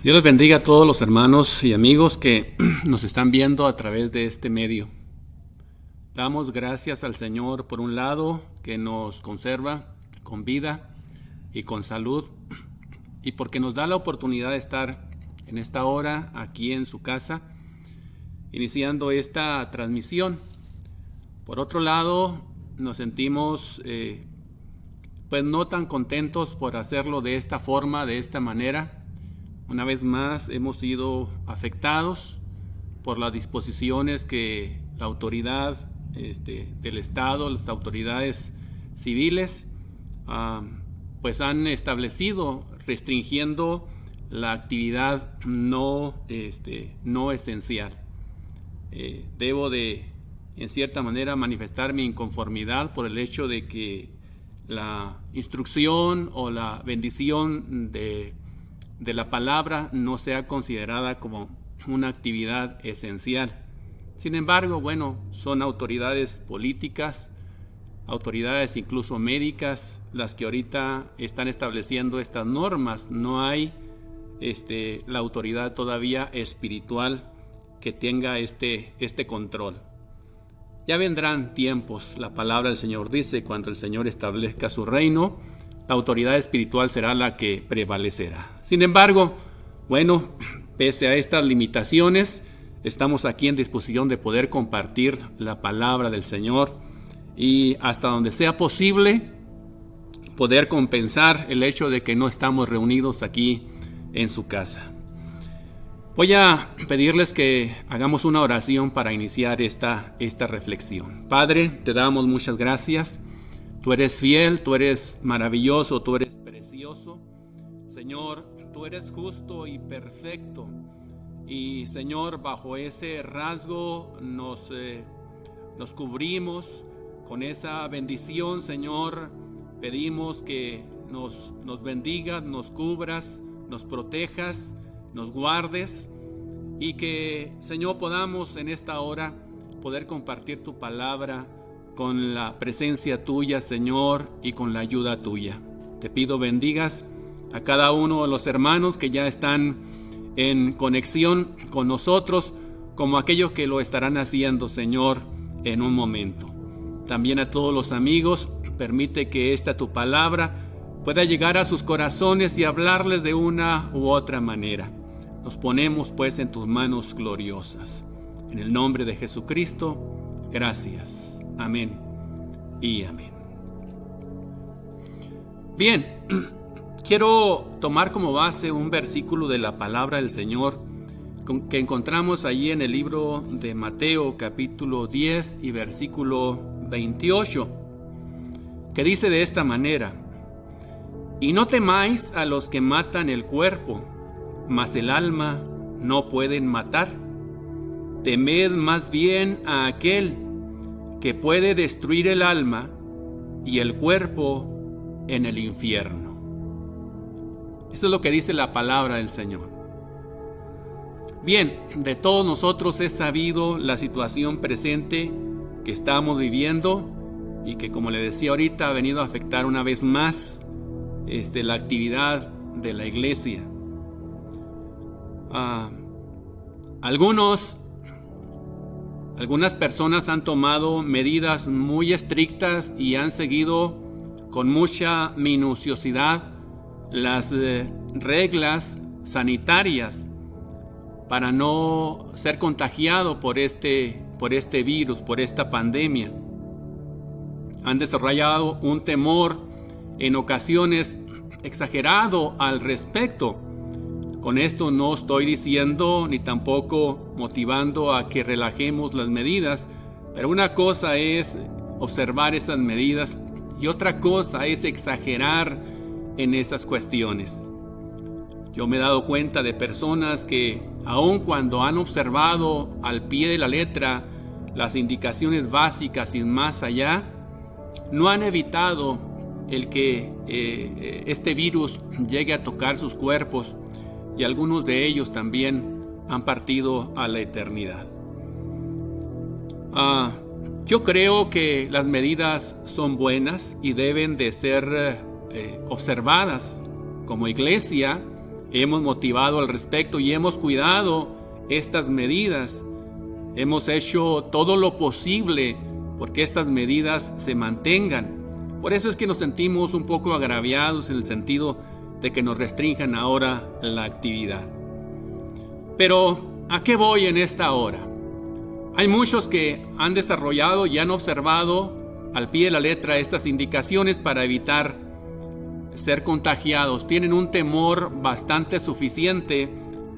Dios les bendiga a todos los hermanos y amigos que nos están viendo a través de este medio. Damos gracias al Señor, por un lado, que nos conserva con vida y con salud, y porque nos da la oportunidad de estar en esta hora aquí en su casa, iniciando esta transmisión. Por otro lado, nos sentimos pues no tan contentos por hacerlo de esta forma, de esta manera. Una vez más hemos sido afectados por las disposiciones que la autoridad del Estado, las autoridades civiles, pues han establecido, restringiendo la actividad no esencial. Debo de, en cierta manera, manifestar mi inconformidad por el hecho de que la instrucción o la bendición de la palabra no sea considerada como una actividad esencial. Sin embargo, bueno, son autoridades políticas, autoridades incluso médicas, las que ahorita están estableciendo estas normas. No hay la autoridad todavía espiritual que tenga este control. Ya vendrán tiempos, la palabra del Señor dice, cuando el Señor establezca su reino, la autoridad espiritual será la que prevalecerá. Sin embargo, bueno, pese a estas limitaciones, estamos aquí en disposición de poder compartir la palabra del Señor y hasta donde sea posible poder compensar el hecho de que no estamos reunidos aquí en su casa. Voy a pedirles que hagamos una oración para iniciar esta reflexión. Padre, te damos muchas gracias. Tú eres fiel, tú eres maravilloso, tú eres precioso. Señor, tú eres justo y perfecto. Y Señor, bajo ese rasgo nos cubrimos con esa bendición. Señor, pedimos que nos bendigas, nos cubras, nos protejas, nos guardes. Y que, Señor, podamos en esta hora poder compartir tu palabra con la presencia tuya, Señor, y con la ayuda tuya. Te pido bendigas a cada uno de los hermanos que ya están en conexión con nosotros, como aquellos que lo estarán haciendo, Señor, en un momento. También a todos los amigos, permite que esta tu palabra pueda llegar a sus corazones y hablarles de una u otra manera. Nos ponemos pues en tus manos gloriosas. En el nombre de Jesucristo, gracias. Amén y amén. Bien, quiero tomar como base un versículo de la palabra del Señor que encontramos allí en el libro de Mateo capítulo 10 y versículo 28, que dice de esta manera: y no temáis a los que matan el cuerpo, mas el alma no pueden matar. Temed más bien a aquel que puede destruir el alma y el cuerpo en el infierno. Esto es lo que dice la palabra del Señor. Bien, de todos nosotros es sabido la situación presente que estamos viviendo y que, como le decía ahorita, ha venido a afectar una vez más la actividad de la iglesia. Algunas personas han tomado medidas muy estrictas y han seguido con mucha minuciosidad las reglas sanitarias para no ser contagiado por este virus, por esta pandemia. Han desarrollado un temor en ocasiones exagerado al respecto. Con esto no estoy diciendo ni tampoco motivando a que relajemos las medidas, pero una cosa es observar esas medidas y otra cosa es exagerar en esas cuestiones. Yo me he dado cuenta de personas que, aun cuando han observado al pie de la letra las indicaciones básicas y más allá, no han evitado el que este virus llegue a tocar sus cuerpos, y algunos de ellos también han partido a la eternidad. Yo creo que las medidas son buenas y deben de ser observadas como iglesia hemos motivado al respecto y hemos cuidado estas medidas. Hemos hecho todo lo posible porque estas medidas se mantengan. Por eso es que nos sentimos un poco agraviados en el sentido de que nos restrinjan ahora la actividad. Pero, ¿a qué voy en esta hora? Hay muchos que han desarrollado y han observado al pie de la letra estas indicaciones para evitar ser contagiados. Tienen un temor bastante suficiente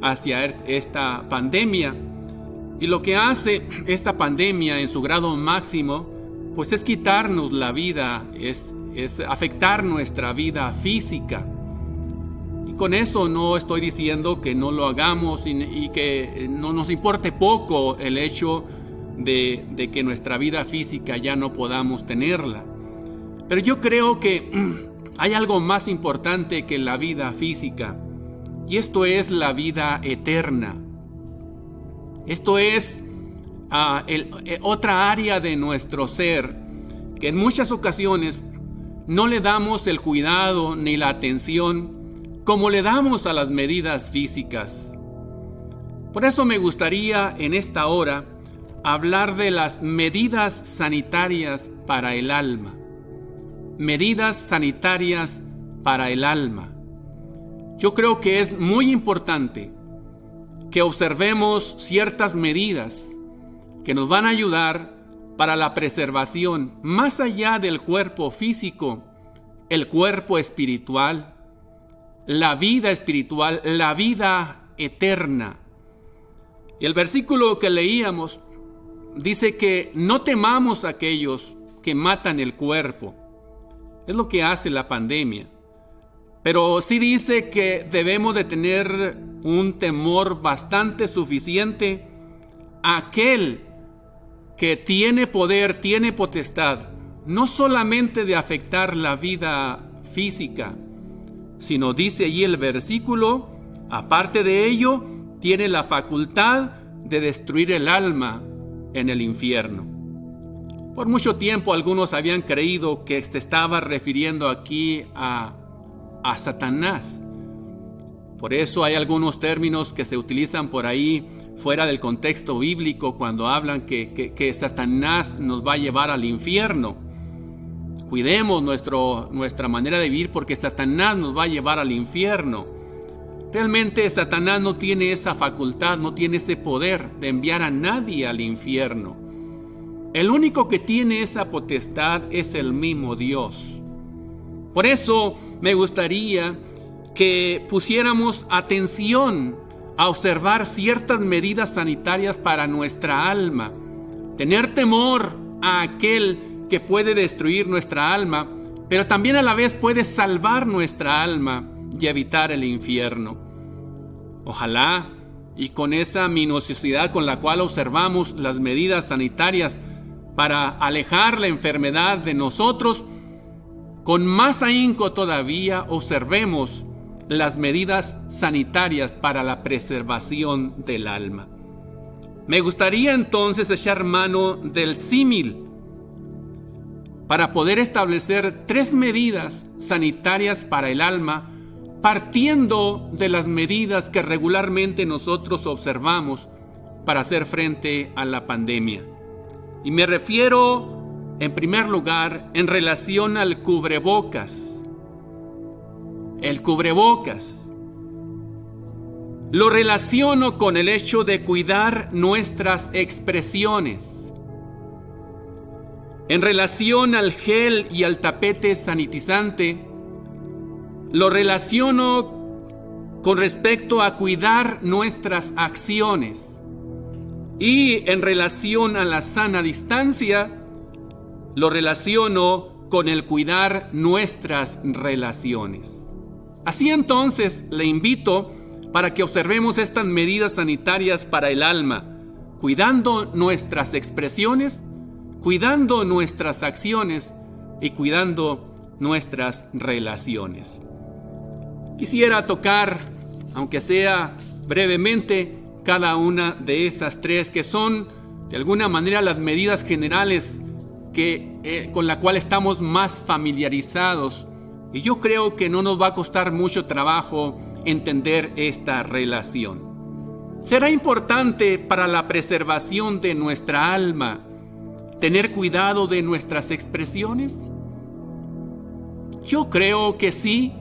hacia esta pandemia. Y lo que hace esta pandemia en su grado máximo, pues es quitarnos la vida, es afectar nuestra vida física. Y con eso no estoy diciendo que no lo hagamos y que no nos importe poco el hecho de que nuestra vida física ya no podamos tenerla. Pero yo creo que hay algo más importante que la vida física, y esto es la vida eterna. Esto es otra área de nuestro ser que en muchas ocasiones no le damos el cuidado ni la atención como le damos a las medidas físicas. Por eso me gustaría en esta hora hablar de las medidas sanitarias para el alma. Medidas sanitarias para el alma. Yo creo que es muy importante que observemos ciertas medidas que nos van a ayudar para la preservación, más allá del cuerpo físico, el cuerpo espiritual, la vida eterna. Y el versículo que leíamos dice que no temamos a aquellos que matan el cuerpo. Es lo que hace la pandemia. Pero sí dice que debemos de tener un temor bastante suficiente a aquel que tiene poder, tiene potestad, no solamente de afectar la vida física, sino dice allí el versículo, aparte de ello, tiene la facultad de destruir el alma en el infierno. Por mucho tiempo algunos habían creído que se estaba refiriendo aquí a Satanás. Por eso hay algunos términos que se utilizan por ahí fuera del contexto bíblico cuando hablan que Satanás nos va a llevar al infierno. Cuidemos nuestra manera de vivir porque Satanás nos va a llevar al infierno. Realmente Satanás no tiene esa facultad, no tiene ese poder de enviar a nadie al infierno. El único que tiene esa potestad es el mismo Dios. Por eso me gustaría que pusiéramos atención a observar ciertas medidas sanitarias para nuestra alma. Tener temor a aquel que puede destruir nuestra alma, pero también a la vez puede salvar nuestra alma y evitar el infierno. Ojalá, y con esa minuciosidad con la cual observamos las medidas sanitarias para alejar la enfermedad de nosotros, con más ahínco todavía observemos las medidas sanitarias para la preservación del alma. Me gustaría entonces echar mano del símil para poder establecer 3 medidas sanitarias para el alma, partiendo de las medidas que regularmente nosotros observamos para hacer frente a la pandemia. Y me refiero, en primer lugar, en relación al cubrebocas. El cubrebocas. Lo relaciono con el hecho de cuidar nuestras expresiones. En relación al gel y al tapete sanitizante, lo relaciono con respecto a cuidar nuestras acciones. Y en relación a la sana distancia, lo relaciono con el cuidar nuestras relaciones. Así entonces, le invito para que observemos estas medidas sanitarias para el alma, cuidando nuestras expresiones, cuidando nuestras acciones y cuidando nuestras relaciones. Quisiera tocar, aunque sea brevemente, cada una de esas 3 que son de alguna manera las medidas generales con la cual estamos más familiarizados. Y yo creo que no nos va a costar mucho trabajo entender esta relación. ¿Será importante para la preservación de nuestra alma tener cuidado de nuestras expresiones? Yo creo que sí,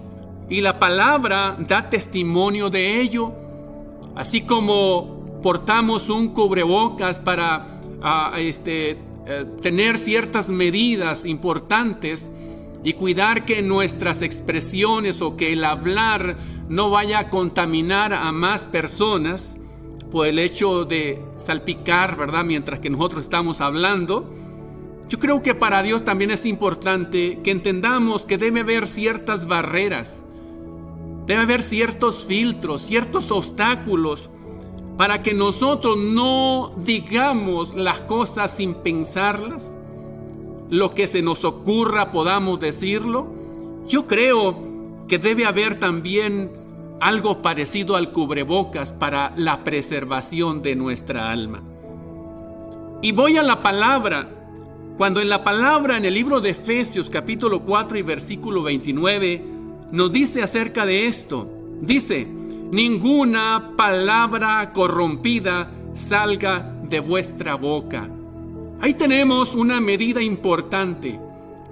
y la palabra da testimonio de ello. Así como portamos un cubrebocas para tener ciertas medidas importantes y cuidar que nuestras expresiones o que el hablar no vaya a contaminar a más personas por el hecho de salpicar, ¿verdad?, mientras que nosotros estamos hablando. Yo creo que para Dios también es importante que entendamos que debe haber ciertas barreras, debe haber ciertos filtros, ciertos obstáculos para que nosotros no digamos las cosas sin pensarlas, lo que se nos ocurra podamos decirlo. Yo creo que debe haber también algo parecido al cubrebocas para la preservación de nuestra alma. Y voy a la palabra. Cuando en la palabra, en el libro de Efesios capítulo 4 y versículo 29, nos dice acerca de esto. Dice: ninguna palabra corrompida salga de vuestra boca. Ahí tenemos una medida importante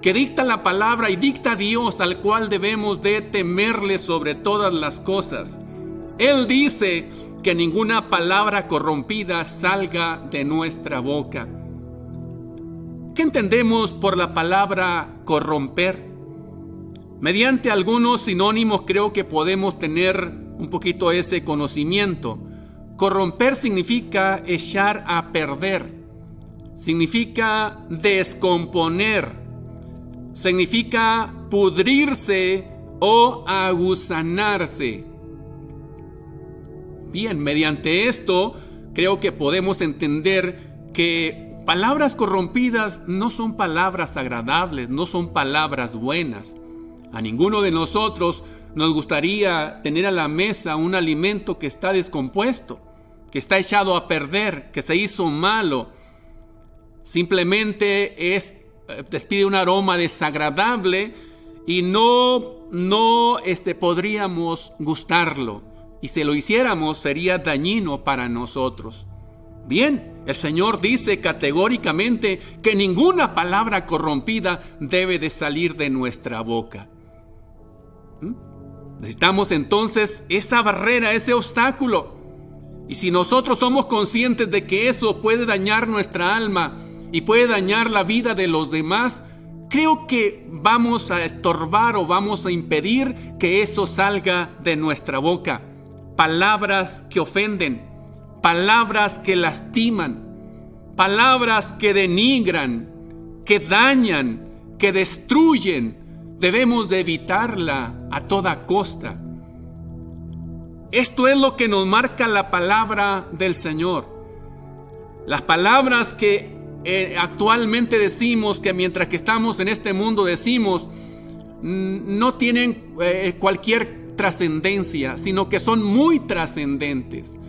que dicta la palabra y dicta Dios, al cual debemos de temerle sobre todas las cosas. Él dice que ninguna palabra corrompida salga de nuestra boca. ¿Qué entendemos por la palabra corromper? Mediante algunos sinónimos creo que podemos tener un poquito ese conocimiento. Corromper significa echar a perder, significa descomponer, significa pudrirse o aguzanarse. Bien, mediante esto creo que podemos entender que palabras corrompidas no son palabras agradables, no son palabras buenas. A ninguno de nosotros nos gustaría tener a la mesa un alimento que está descompuesto, que está echado a perder, que se hizo malo. Simplemente despide un aroma desagradable y no podríamos gustarlo. Y si lo hiciéramos sería dañino para nosotros. Bien, el Señor dice categóricamente que ninguna palabra corrompida debe de salir de nuestra boca. Necesitamos entonces esa barrera, ese obstáculo. Y si nosotros somos conscientes de que eso puede dañar nuestra alma y puede dañar la vida de los demás, creo que vamos a estorbar o vamos a impedir que eso salga de nuestra boca. Palabras que ofenden, palabras que lastiman, palabras que denigran, que dañan, que destruyen. Debemos de evitarla a toda costa. Esto es lo que nos marca la palabra del Señor. Las palabras que actualmente decimos, que mientras que estamos en este mundo decimos, no tienen cualquier trascendencia, sino que son muy trascendentes.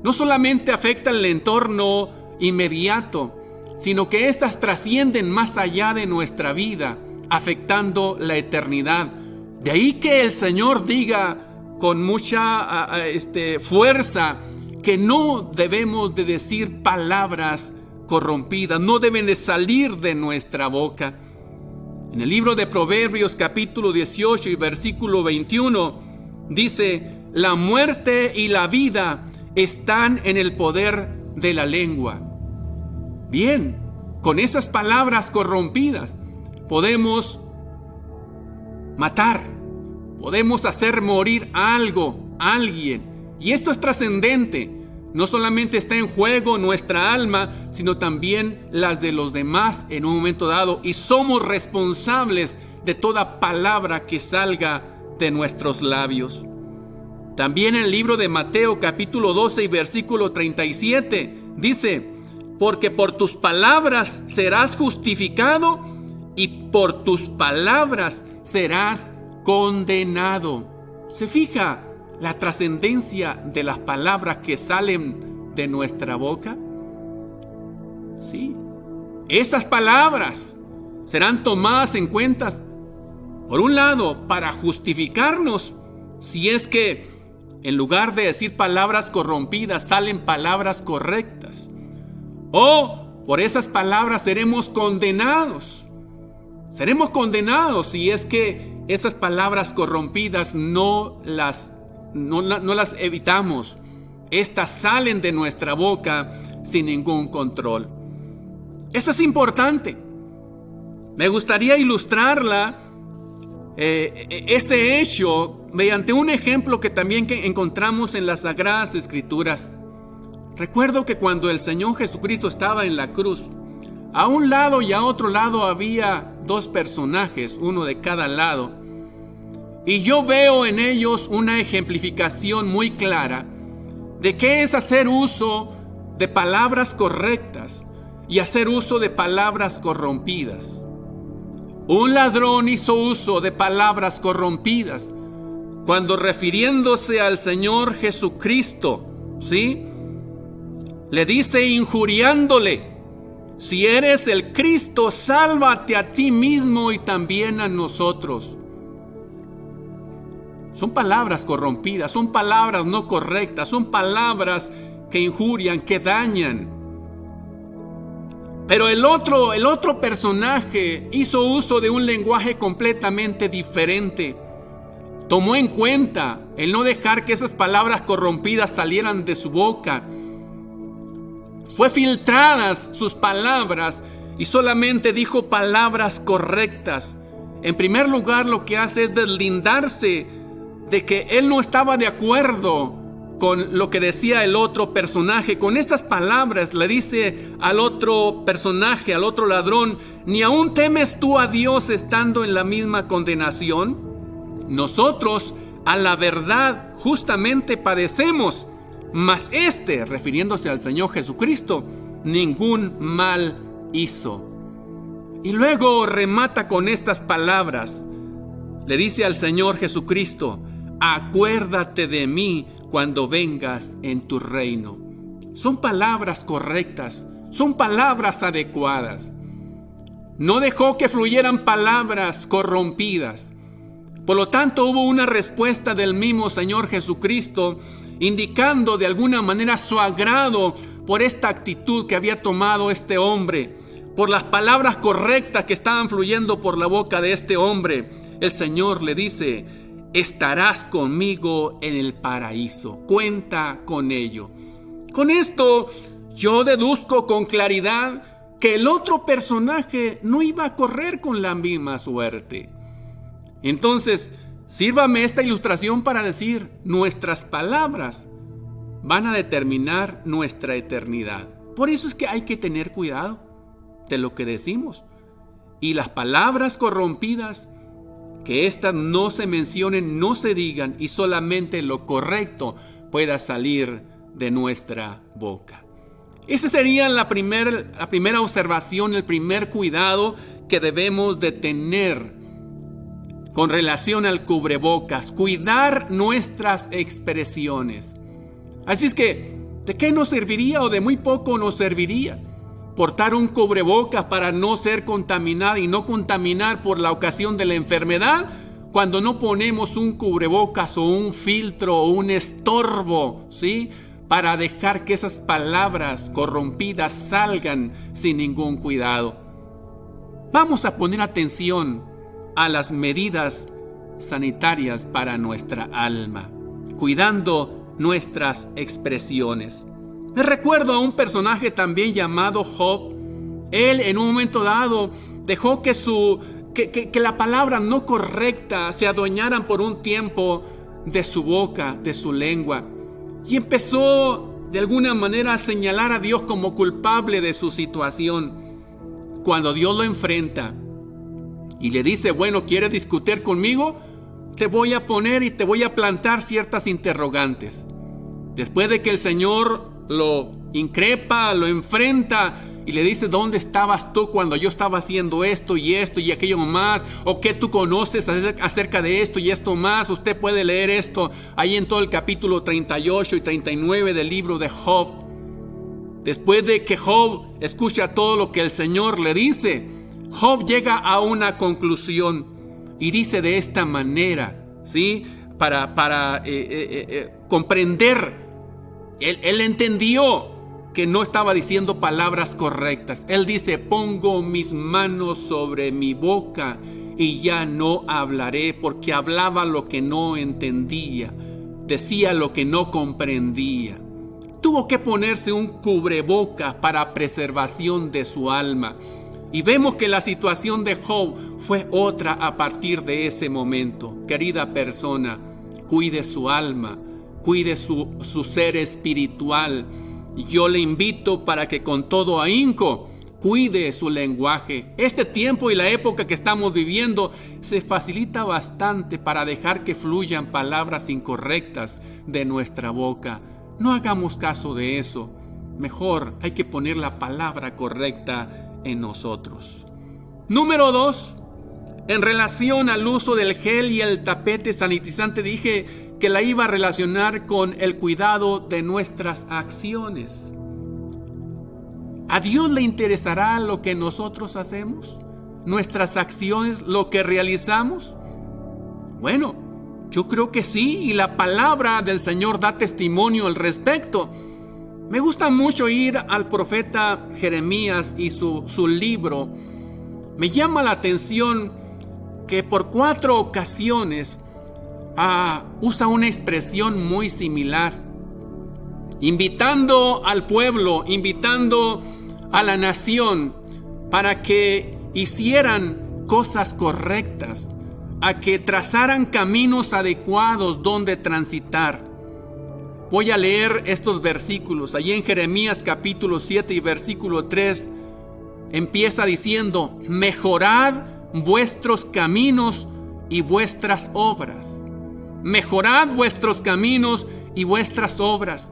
No solamente afectan el entorno inmediato, sino que éstas trascienden más allá de nuestra vida, afectando la eternidad. De ahí que el Señor diga con mucha fuerza que no debemos de decir palabras corrompidas, no deben de salir de nuestra boca. En el libro de Proverbios capítulo 18 y versículo 21 dice: la muerte y la vida están en el poder de la lengua. Bien, con esas palabras corrompidas podemos matar, podemos hacer morir a alguien. Y esto es trascendente. No solamente está en juego nuestra alma, sino también las de los demás en un momento dado. Y somos responsables de toda palabra que salga de nuestros labios. También en el libro de Mateo capítulo 12 y versículo 37 dice: porque por tus palabras serás justificado y por tus palabras serás condenado. ¿Se fija la trascendencia de las palabras que salen de nuestra boca? Sí, esas palabras serán tomadas en cuenta, por un lado, para justificarnos, si es que en lugar de decir palabras corrompidas, salen palabras correctas. O por esas palabras seremos condenados. Seremos condenados si es que esas palabras corrompidas no las evitamos. Estas salen de nuestra boca sin ningún control. Eso es importante. Me gustaría ilustrarla, ese hecho, mediante un ejemplo que también encontramos en las Sagradas Escrituras. Recuerdo que cuando el Señor Jesucristo estaba en la cruz, a un lado y a otro lado había dos personajes, uno de cada lado. Y yo veo en ellos una ejemplificación muy clara de qué es hacer uso de palabras correctas y hacer uso de palabras corrompidas. Un ladrón hizo uso de palabras corrompidas cuando, refiriéndose al Señor Jesucristo, ¿sí?, le dice injuriándole: si eres el Cristo, sálvate a ti mismo y también a nosotros. Son palabras corrompidas, son palabras no correctas, son palabras que injurian, que dañan. Pero el otro personaje hizo uso de un lenguaje completamente diferente. Tomó en cuenta el no dejar que esas palabras corrompidas salieran de su boca. Fue filtradas sus palabras y solamente dijo palabras correctas. En primer lugar, lo que hace es deslindarse de que él no estaba de acuerdo con lo que decía el otro personaje. Con estas palabras le dice al otro personaje, al otro ladrón: ¿ni aún temes tú a Dios estando en la misma condenación? Nosotros a la verdad justamente padecemos, mas refiriéndose al Señor Jesucristo, ningún mal hizo. Y luego remata con estas palabras. Le dice al Señor Jesucristo: acuérdate de mí cuando vengas en tu reino. Son palabras correctas, son palabras adecuadas. No dejó que fluyeran palabras corrompidas. Por lo tanto, hubo una respuesta del mismo Señor Jesucristo, indicando de alguna manera su agrado por esta actitud que había tomado este hombre, por las palabras correctas que estaban fluyendo por la boca de este hombre. El Señor le dice: estarás conmigo en el paraíso, cuenta con ello. Con esto yo deduzco con claridad que el otro personaje no iba a correr con la misma suerte. Entonces, sírvame esta ilustración para decir: nuestras palabras van a determinar nuestra eternidad. Por eso es que hay que tener cuidado de lo que decimos. Y las palabras corrompidas, que éstas no se mencionen, no se digan, y solamente lo correcto pueda salir de nuestra boca. Esa sería la primera observación, el primer cuidado que debemos de tener con relación al cubrebocas: cuidar nuestras expresiones. Así es que, ¿de qué nos serviría o de muy poco nos serviría portar un cubrebocas para no ser contaminada y no contaminar por la ocasión de la enfermedad, cuando no ponemos un cubrebocas o un filtro o un estorbo, ¿sí?, para dejar que esas palabras corrompidas salgan sin ningún cuidado? Vamos a poner atención a las medidas sanitarias para nuestra alma, cuidando nuestras expresiones. Me recuerdo a un personaje también llamado Job. Él, en un momento dado, dejó que la palabra no correcta se adueñaran por un tiempo de su boca, de su lengua, y empezó de alguna manera a señalar a Dios como culpable de su situación. Cuando Dios lo enfrenta y le dice: bueno, ¿quieres discutir conmigo? Te voy a poner y te voy a plantar ciertas interrogantes. Después de que el Señor lo increpa, lo enfrenta y le dice: ¿dónde estabas tú cuando yo estaba haciendo esto y aquello más? ¿O qué tú conoces acerca de esto y esto más? Usted puede leer esto ahí en todo el capítulo 38 y 39 del libro de Job. Después de que Job escucha todo lo que el Señor le dice, Job llega a una conclusión y dice de esta manera, ¿sí?, comprender. Él entendió que no estaba diciendo palabras correctas. Él dice: pongo mis manos sobre mi boca y ya no hablaré, porque hablaba lo que no entendía, decía lo que no comprendía. Tuvo que ponerse un cubrebocas para preservación de su alma. Y vemos que la situación de Job fue otra a partir de ese momento. Querida persona, cuide su alma, cuide su ser espiritual. Yo le invito para que con todo ahínco cuide su lenguaje. Este tiempo y la época que estamos viviendo se facilita bastante para dejar que fluyan palabras incorrectas de nuestra boca. No hagamos caso de eso. Mejor hay que poner la palabra correcta en nosotros. Número 2, en relación al uso del gel y el tapete sanitizante, dije que la iba a relacionar con el cuidado de nuestras acciones. ¿A Dios le interesará lo que nosotros hacemos? ¿Nuestras acciones, lo que realizamos? Bueno, yo creo que sí, y la palabra del Señor da testimonio al respecto. Me gusta mucho ir al profeta Jeremías y su libro. Me llama la atención que por 4 ocasiones usa una expresión muy similar, invitando al pueblo, invitando a la nación para que hicieran cosas correctas, a que trazaran caminos adecuados donde transitar. Voy a leer estos versículos. Allí en Jeremías capítulo 7 y versículo 3 empieza diciendo: mejorad vuestros caminos y vuestras obras. Mejorad vuestros caminos y vuestras obras.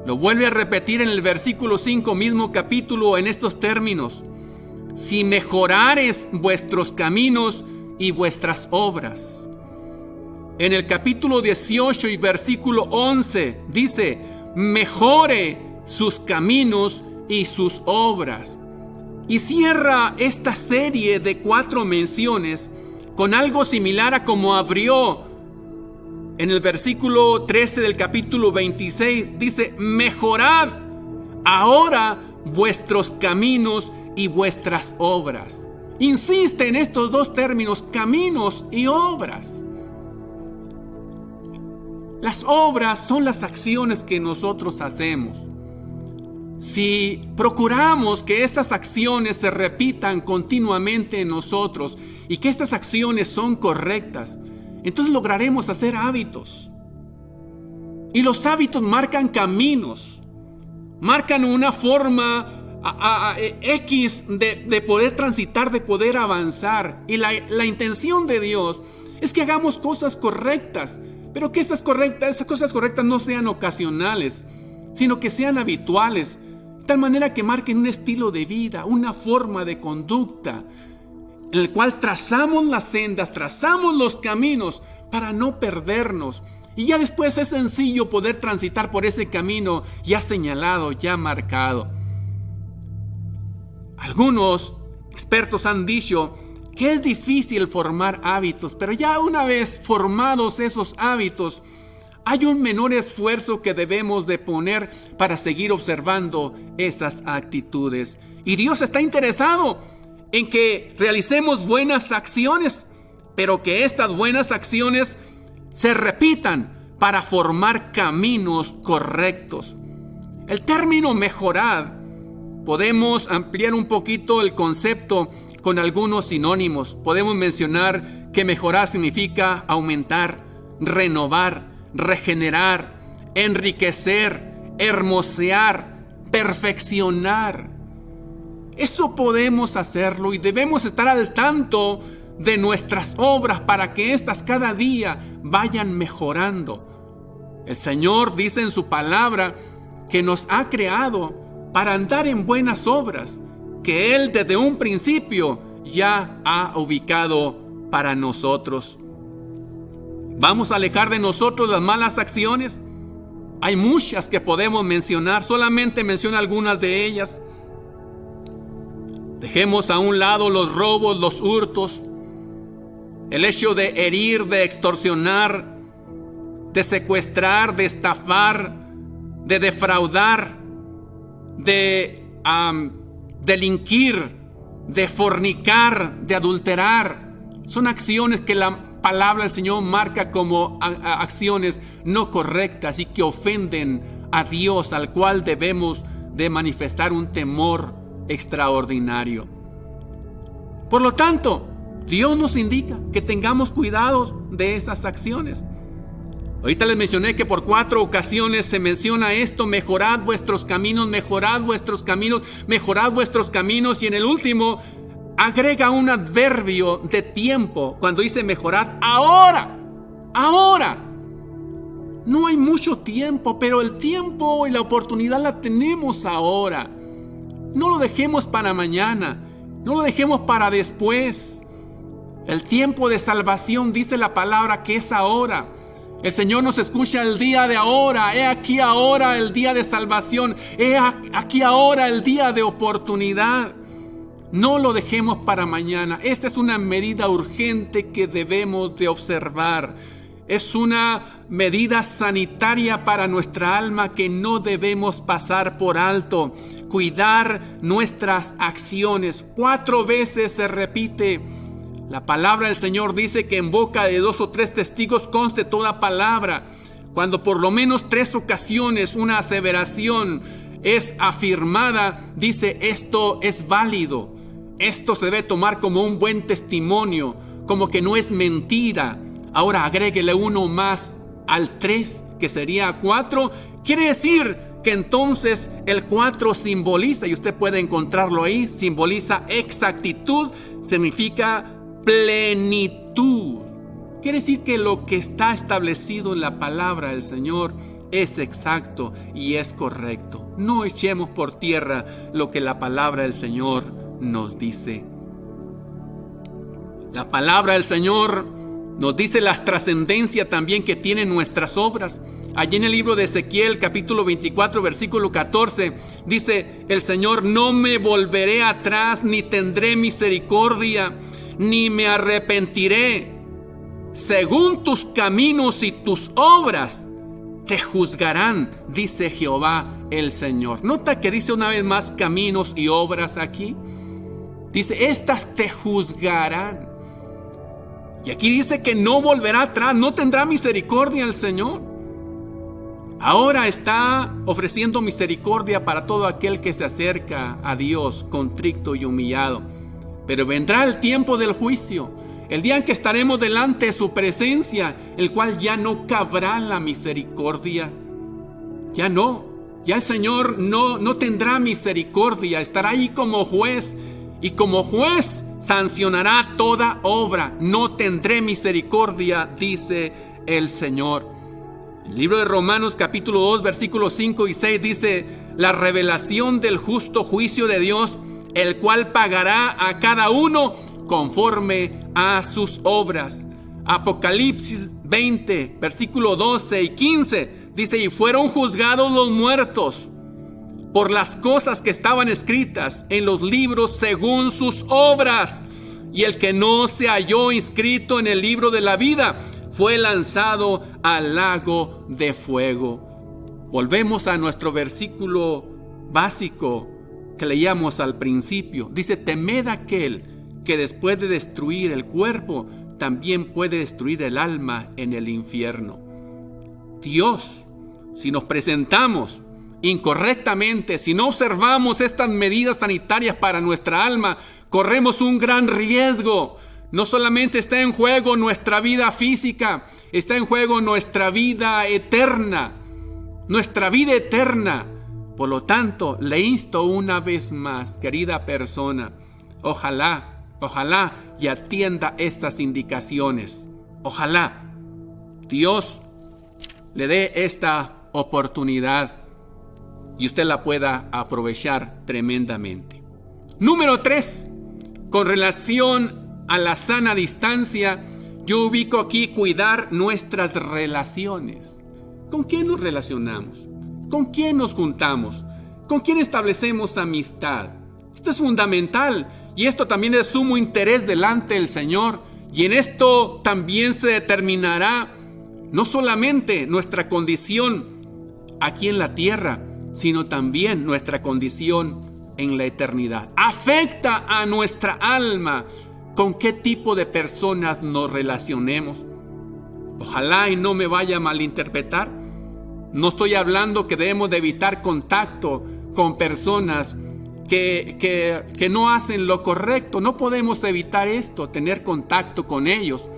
Lo vuelve a repetir en el versículo 5, mismo capítulo, en estos términos: si mejorares vuestros caminos y vuestras obras. En el capítulo 18 y versículo 11 dice: mejore sus caminos y sus obras. Y cierra esta serie de 4 menciones con algo similar a como abrió en el versículo 13 del capítulo 26. Dice: mejorad ahora vuestros caminos y vuestras obras. Insiste en estos 2 términos, caminos y obras. Las obras son las acciones que nosotros hacemos. Si procuramos que estas acciones se repitan continuamente en nosotros y que estas acciones son correctas, entonces lograremos hacer hábitos. Y los hábitos marcan caminos, marcan una forma X de poder transitar, de poder avanzar. Y la intención de Dios es que hagamos cosas correctas, pero que estas cosas correctas no sean ocasionales, sino que sean habituales, de tal manera que marquen un estilo de vida, una forma de conducta, en el cual trazamos las sendas, trazamos los caminos para no perdernos. Y ya después es sencillo poder transitar por ese camino ya señalado, ya marcado. Algunos expertos han dicho que es difícil formar hábitos, pero ya una vez formados esos hábitos, hay un menor esfuerzo que debemos de poner para seguir observando esas actitudes. Y Dios está interesado en que realicemos buenas acciones, pero que estas buenas acciones se repitan para formar caminos correctos. El término mejorar, podemos ampliar un poquito el concepto con algunos sinónimos. Podemos mencionar que mejorar significa aumentar, renovar, regenerar, enriquecer, hermosear, perfeccionar. Eso podemos hacerlo y debemos estar al tanto de nuestras obras para que éstas cada día vayan mejorando. El Señor dice en su palabra que nos ha creado para andar en buenas obras, que Él desde un principio ya ha ubicado para nosotros. ¿Vamos a alejar de nosotros las malas acciones? Hay muchas que podemos mencionar, solamente menciono algunas de ellas. Dejemos a un lado los robos, los hurtos, el hecho de herir, de extorsionar, de secuestrar, de estafar, de defraudar, de delinquir, de fornicar, de adulterar. Son acciones que la palabra del Señor marca como acciones no correctas y que ofenden a Dios, al cual debemos de manifestar un temor extraordinario. Por lo tanto, Dios nos indica que tengamos cuidado de esas acciones. Ahorita les mencioné que por 4 ocasiones se menciona esto: mejorad vuestros caminos, mejorad vuestros caminos, mejorad vuestros caminos. Y en el último agrega un adverbio de tiempo cuando dice mejorad ahora, ahora. No hay mucho tiempo, pero el tiempo y la oportunidad la tenemos ahora. No lo dejemos para mañana, no lo dejemos para después. El tiempo de salvación, dice la palabra, que es ahora. El Señor nos escucha el día de ahora. He aquí ahora el día de salvación. He aquí ahora el día de oportunidad. No lo dejemos para mañana. Esta es una medida urgente que debemos de observar. Es una medida sanitaria para nuestra alma que no debemos pasar por alto. Cuidar nuestras acciones. 4 veces se repite. La palabra del Señor dice que en boca de 2 o 3 testigos conste toda palabra. Cuando por lo menos 3 ocasiones una aseveración es afirmada, dice esto es válido. Esto se debe tomar como un buen testimonio, como que no es mentira. Ahora agréguele 1 más al 3, que sería 4. Quiere decir que entonces el 4 simboliza, y usted puede encontrarlo ahí, simboliza exactitud, significa plenitud. Quiere decir que lo que está establecido en la palabra del Señor es exacto y es correcto. No echemos por tierra lo que la palabra del Señor nos dice. La palabra del Señor nos dice la trascendencia también que tienen nuestras obras. Allí en el libro de Ezequiel, capítulo 24, versículo 14, dice el Señor: no me volveré atrás, ni tendré misericordia, ni me arrepentiré. Según tus caminos y tus obras te juzgarán, dice Jehová el Señor. Nota que dice una vez más caminos y obras aquí. Dice, estas te juzgarán. Y aquí dice que no volverá atrás, no tendrá misericordia el Señor. Ahora está ofreciendo misericordia para todo aquel que se acerca a Dios contrito y humillado. Pero vendrá el tiempo del juicio, el día en que estaremos delante de su presencia, el cual ya no cabrá la misericordia. Ya el Señor no tendrá misericordia, estará ahí como juez. Y como juez sancionará toda obra. No tendré misericordia, dice el Señor. El libro de Romanos capítulo 2 versículos 5 y 6 dice: la revelación del justo juicio de Dios, el cual pagará a cada uno conforme a sus obras. Apocalipsis 20 versículo 12 y 15 dice: y fueron juzgados los muertos por las cosas que estaban escritas en los libros según sus obras, y el que no se halló inscrito en el libro de la vida fue lanzado al lago de fuego. Volvemos a nuestro versículo básico que leíamos al principio. Dice: temed aquel que después de destruir el cuerpo también puede destruir el alma en el infierno. Dios, si nos presentamos incorrectamente, si no observamos estas medidas sanitarias para nuestra alma, corremos un gran riesgo. No solamente está en juego nuestra vida física, está en juego nuestra vida eterna. Nuestra vida eterna. Por lo tanto, le insto una vez más, querida persona, ojalá y atienda estas indicaciones. Ojalá Dios le dé esta oportunidad y usted la pueda aprovechar tremendamente. Número 3, con relación a la sana distancia, yo ubico aquí cuidar nuestras relaciones. ¿Con quién nos relacionamos? ¿Con quién nos juntamos? ¿Con quién establecemos amistad? Esto es fundamental y esto también es de sumo interés delante del Señor, y en esto también se determinará no solamente nuestra condición aquí en la tierra, sino también nuestra condición en la eternidad. Afecta a nuestra alma con qué tipo de personas nos relacionemos. Ojalá y no me vaya a malinterpretar. No estoy hablando que debemos de evitar contacto con personas que no hacen lo correcto. No podemos evitar esto, tener contacto con ellos.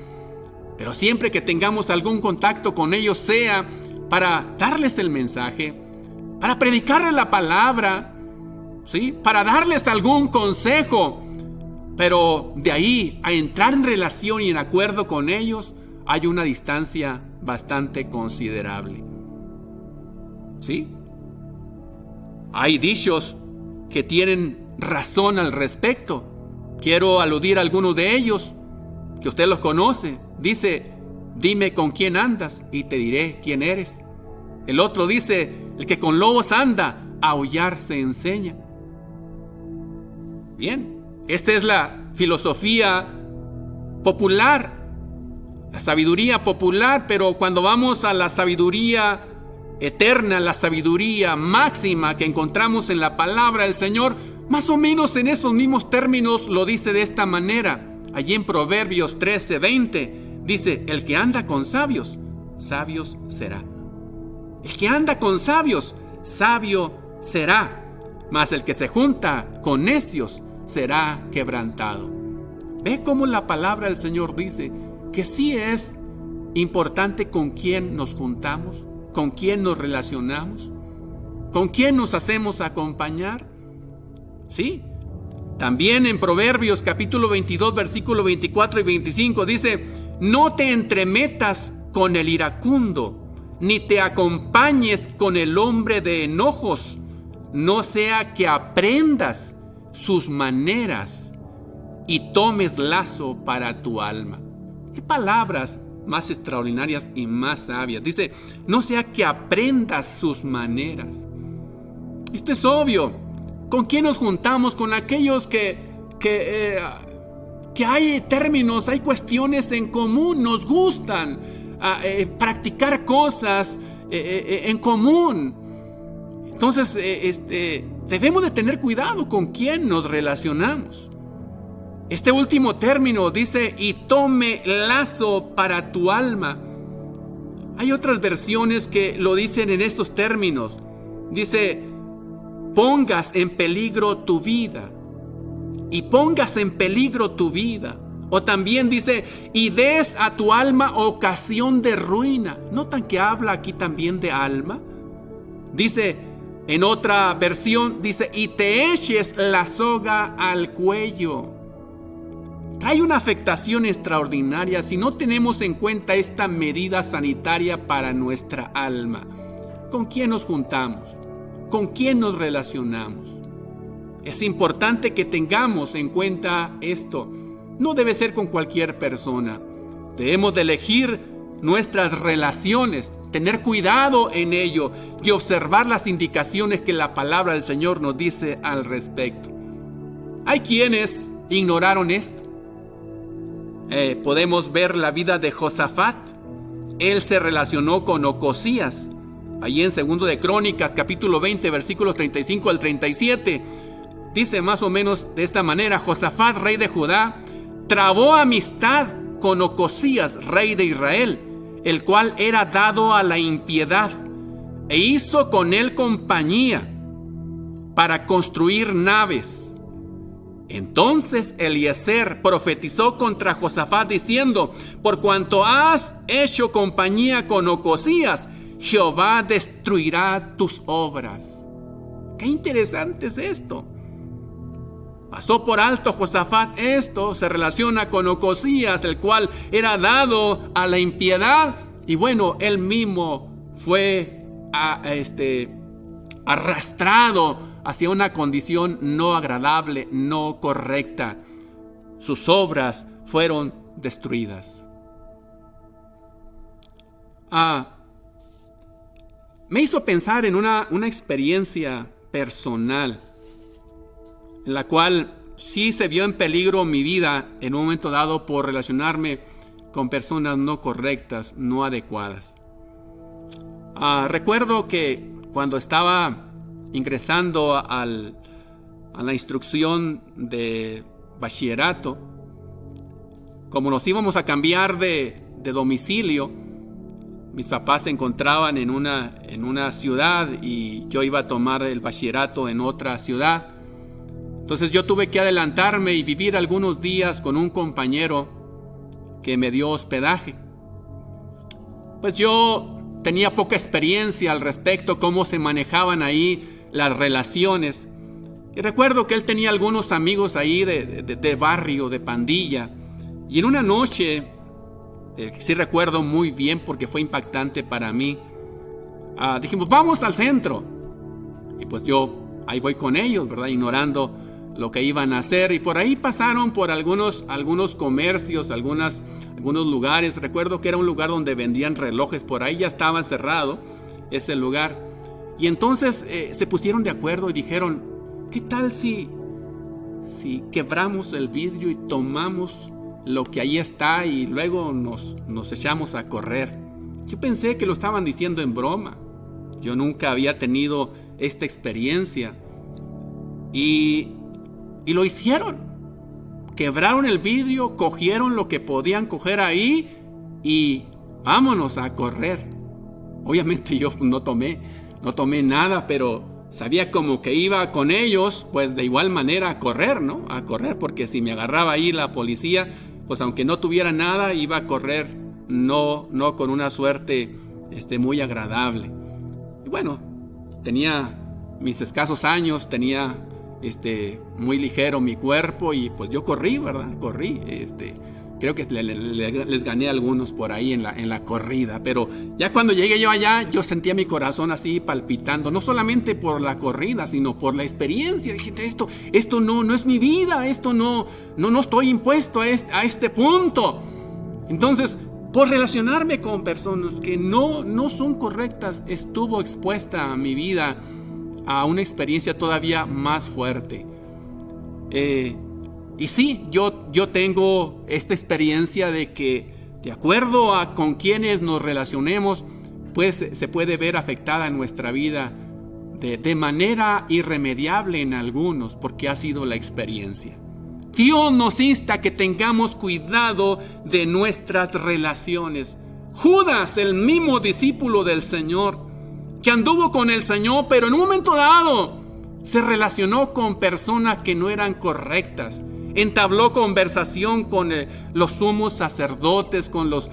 Pero siempre que tengamos algún contacto con ellos, sea para darles el mensaje, para predicarles la palabra, ¿sí? Para darles algún consejo, pero de ahí a entrar en relación y en acuerdo con ellos, hay una distancia bastante considerable. ¿Sí? Hay dichos que tienen razón al respecto. Quiero aludir a algunos de ellos, que usted los conoce. Dice, dime con quién andas y te diré quién eres. El otro dice, el que con lobos anda, a aullar se enseña. Bien, esta es la filosofía popular, la sabiduría popular, pero cuando vamos a la sabiduría eterna, la sabiduría máxima que encontramos en la palabra del Señor, más o menos en esos mismos términos lo dice de esta manera. Allí en Proverbios 13:20 dice, el que anda con sabios, sabios será. El que anda con sabios, sabio será. Mas el que se junta con necios será quebrantado. ¿Ve cómo la palabra del Señor dice que sí es importante con quién nos juntamos, con quién nos relacionamos, con quién nos hacemos acompañar? Sí. También en Proverbios capítulo 22, versículo 24 y 25 dice, no te entremetas con el iracundo, ni te acompañes con el hombre de enojos, no sea que aprendas sus maneras y tomes lazo para tu alma. ¿Qué palabras más extraordinarias y más sabias? Dice, no sea que aprendas sus maneras. Esto es obvio. ¿Con quién nos juntamos? Con aquellos que hay términos, hay cuestiones en común, nos gustan practicar cosas en común. Entonces, debemos de tener cuidado con quién nos relacionamos. Este último término dice, y tome lazo para tu alma. Hay otras versiones que lo dicen en estos términos. Dice, pongas en peligro tu vida. Y pongas en peligro tu vida. O también dice, y des a tu alma ocasión de ruina. ¿Notan que habla aquí también de alma? Dice, en otra versión, dice, y te eches la soga al cuello. Hay una afectación extraordinaria si no tenemos en cuenta esta medida sanitaria para nuestra alma. ¿Con quién nos juntamos? ¿Con quién nos relacionamos? Es importante que tengamos en cuenta esto. No debe ser con cualquier persona. Debemos de elegir nuestras relaciones, tener cuidado en ello y observar las indicaciones que la palabra del Señor nos dice al respecto. Hay quienes ignoraron esto. Podemos ver la vida de Josafat. Él se relacionó con Ocosías. Allí en 2 de Crónicas, capítulo 20, versículos 35 al 37, dice más o menos de esta manera, Josafat, rey de Judá, trabó amistad con Ocosías, rey de Israel, el cual era dado a la impiedad, e hizo con él compañía para construir naves. Entonces Eliezer profetizó contra Josafat diciendo, por cuanto has hecho compañía con Ocosías, Jehová destruirá tus obras. Qué interesante es esto. Pasó por alto Josafat esto, se relaciona con Ocosías, el cual era dado a la impiedad, y bueno, él mismo fue arrastrado hacia una condición no agradable, no correcta. Sus obras fueron destruidas. Me hizo pensar en una experiencia personal, en la cual sí se vio en peligro mi vida en un momento dado por relacionarme con personas no correctas, no adecuadas. Recuerdo que cuando estaba ingresando a la instrucción de bachillerato, como nos íbamos a cambiar de domicilio, mis papás se encontraban en una ciudad y yo iba a tomar el bachillerato en otra ciudad. Entonces yo tuve que adelantarme y vivir algunos días con un compañero que me dio hospedaje. Pues yo tenía poca experiencia al respecto, cómo se manejaban ahí las relaciones. Y recuerdo que él tenía algunos amigos ahí de barrio, de pandilla. Y en una noche, sí recuerdo muy bien porque fue impactante para mí, dijimos, vamos al centro. Y pues yo ahí voy con ellos, ¿verdad? Ignorando lo que iban a hacer. Y por ahí pasaron por algunos comercios, algunos lugares. Recuerdo que era un lugar donde vendían relojes. Por ahí ya estaba cerrado ese lugar. Y entonces se pusieron de acuerdo y dijeron, ¿qué tal si quebramos el vidrio y tomamos lo que ahí está y luego nos echamos a correr? Yo pensé que lo estaban diciendo en broma. Yo nunca había tenido esta experiencia. Y lo hicieron. Quebraron el vidrio, cogieron lo que podían coger ahí y vámonos a correr. Obviamente yo no tomé nada, pero sabía como que iba con ellos, pues de igual manera a correr, ¿no? A correr, porque si me agarraba ahí la policía, pues aunque no tuviera nada, iba a correr, no con una suerte muy agradable. Y bueno, tenía mis escasos años, tenía muy ligero mi cuerpo y pues yo corrí, ¿verdad? Corrí, creo que les gané a algunos por ahí en la corrida, pero ya cuando llegué yo allá, yo sentía mi corazón así palpitando, no solamente por la corrida, sino por la experiencia. Dije, esto no es mi vida, esto no estoy impuesto a este punto. Entonces, por relacionarme con personas que no son correctas, estuvo expuesta a mi vida a una experiencia todavía más fuerte. Y sí, yo tengo esta experiencia de que, de acuerdo a con quienes nos relacionemos, pues se puede ver afectada nuestra vida de manera irremediable en algunos, porque ha sido la experiencia. Dios nos insta a que tengamos cuidado de nuestras relaciones. Judas, el mismo discípulo del Señor, que anduvo con el Señor, pero en un momento dado se relacionó con personas que no eran correctas. Entabló conversación con los sumos sacerdotes, con los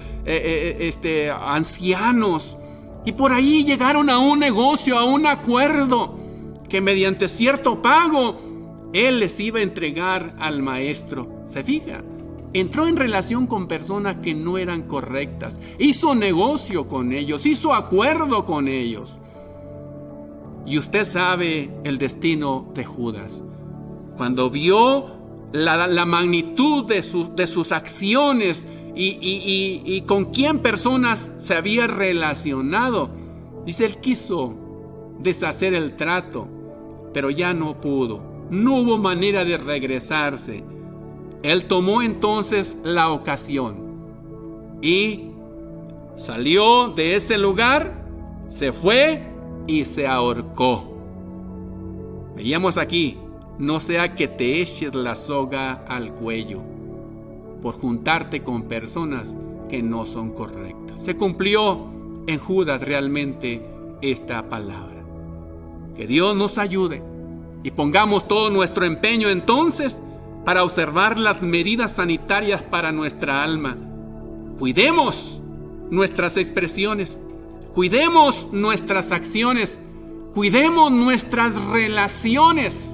ancianos. Y por ahí llegaron a un negocio, a un acuerdo, que mediante cierto pago, él les iba a entregar al maestro. ¿Se fija? Entró en relación con personas que no eran correctas. Hizo negocio con ellos, hizo acuerdo con ellos. Y usted sabe el destino de Judas. Cuando vio la magnitud de sus acciones y con quién personas se había relacionado, dice, él quiso deshacer el trato, pero ya no pudo. No hubo manera de regresarse. Él tomó entonces la ocasión y salió de ese lugar, se fue y se ahorcó. Veíamos aquí, no sea que te eches la soga al cuello por juntarte con personas que no son correctas. Se cumplió en Judas realmente esta palabra. Que Dios nos ayude y pongamos todo nuestro empeño entonces para observar las medidas sanitarias para nuestra alma. Cuidemos nuestras expresiones, cuidemos nuestras acciones, cuidemos nuestras relaciones.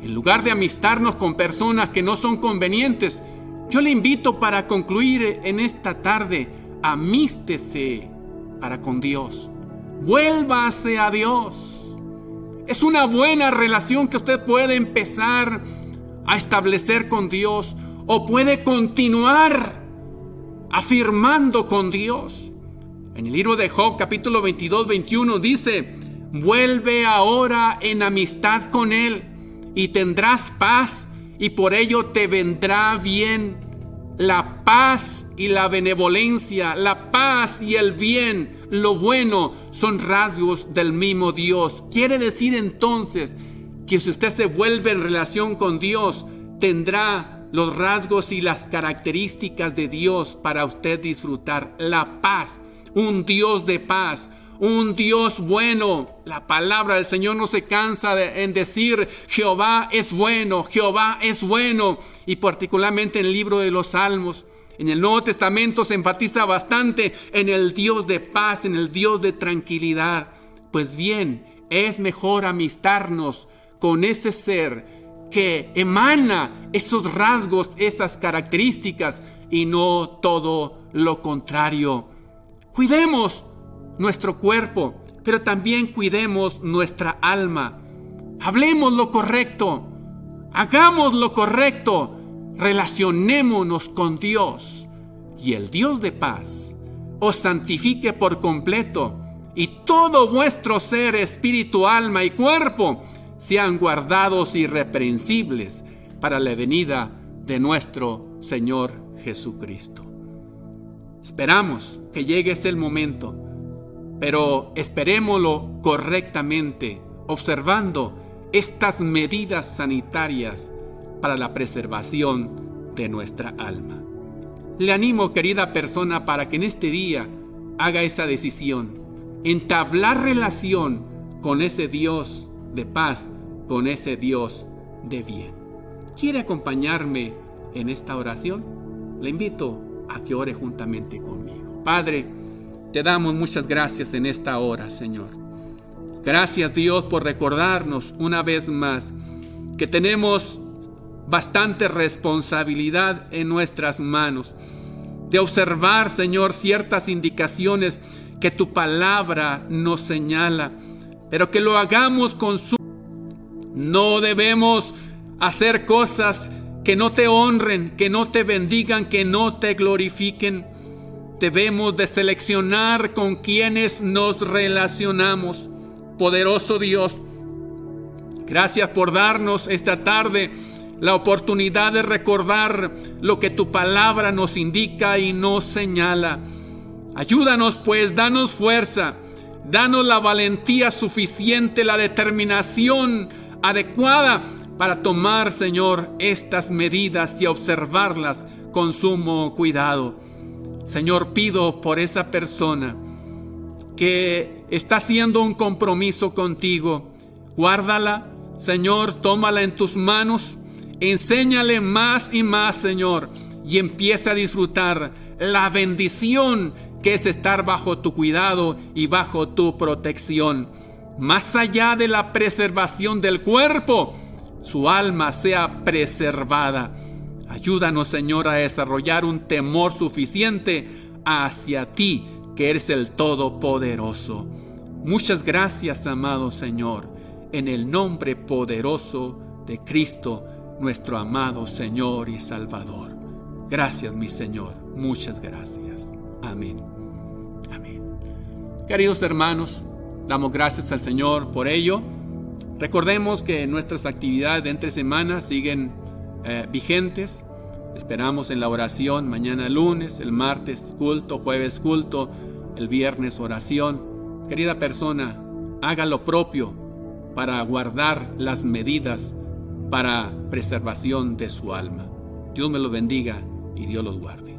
En lugar de amistarnos con personas que no son convenientes, yo le invito para concluir en esta tarde, amístese para con Dios. Vuélvase a Dios. Es una buena relación que usted puede empezar a establecer con Dios o puede continuar afirmando con Dios. En el libro de Job, capítulo 22, 21, dice: vuelve ahora en amistad con Él y tendrás paz, y por ello te vendrá bien. la paz y la benevolencia, la paz y el bien, lo bueno, son rasgos del mismo Dios. Quiere decir entonces que si usted se vuelve en relación con Dios, tendrá los rasgos y las características de Dios para usted disfrutar. La paz, un Dios de paz, un Dios bueno. La palabra del Señor no se cansa en decir Jehová es bueno, Jehová es bueno. Y particularmente en el libro de los Salmos, en el Nuevo Testamento se enfatiza bastante en el Dios de paz, en el Dios de tranquilidad. Pues bien, es mejor amistarnos con ese ser que emana esos rasgos, esas características, y no todo lo contrario. Cuidemos nuestro cuerpo, pero también cuidemos nuestra alma. Hablemos lo correcto, hagamos lo correcto, relacionémonos con Dios, y el Dios de paz os santifique por completo, y todo vuestro ser, espíritu, alma y cuerpo sean guardados irreprensibles para la venida de nuestro Señor Jesucristo. Esperamos que llegue ese momento, pero esperémoslo correctamente, observando estas medidas sanitarias para la preservación de nuestra alma. Le animo, querida persona, para que en este día haga esa decisión, entablar relación con ese Dios de paz, con ese Dios de bien. ¿Quiere acompañarme en esta oración? Le invito a que ore juntamente conmigo. Padre, te damos muchas gracias en esta hora, Señor. Gracias, Dios, por recordarnos una vez más que tenemos bastante responsabilidad en nuestras manos de observar, Señor, ciertas indicaciones que tu palabra nos señala, pero que lo hagamos con su... No debemos hacer cosas que no te honren, que no te bendigan, que no te glorifiquen. Debemos de seleccionar con quienes nos relacionamos. Poderoso Dios, gracias por darnos esta tarde la oportunidad de recordar lo que tu palabra nos indica y nos señala. Ayúdanos pues, danos fuerza, danos la valentía suficiente, la determinación adecuada para tomar, Señor, estas medidas y observarlas con sumo cuidado. Señor, pido por esa persona que está haciendo un compromiso contigo. Guárdala, Señor, tómala en tus manos, enséñale más y más, Señor, y empieza a disfrutar la bendición que es estar bajo tu cuidado y bajo tu protección. Más allá de la preservación del cuerpo, su alma sea preservada. Ayúdanos, Señor, a desarrollar un temor suficiente hacia ti, que eres el Todopoderoso. Muchas gracias, amado Señor, en el nombre poderoso de Cristo, nuestro amado Señor y Salvador. Gracias, mi Señor, muchas gracias. Amén. Amén. Queridos hermanos, damos gracias al Señor por ello. Recordemos que nuestras actividades de entre semana siguen vigentes. Esperamos en la oración mañana lunes, el martes culto, jueves culto, el viernes oración. Querida persona, haga lo propio para guardar las medidas para preservación de su alma. Dios me los bendiga y Dios los guarde.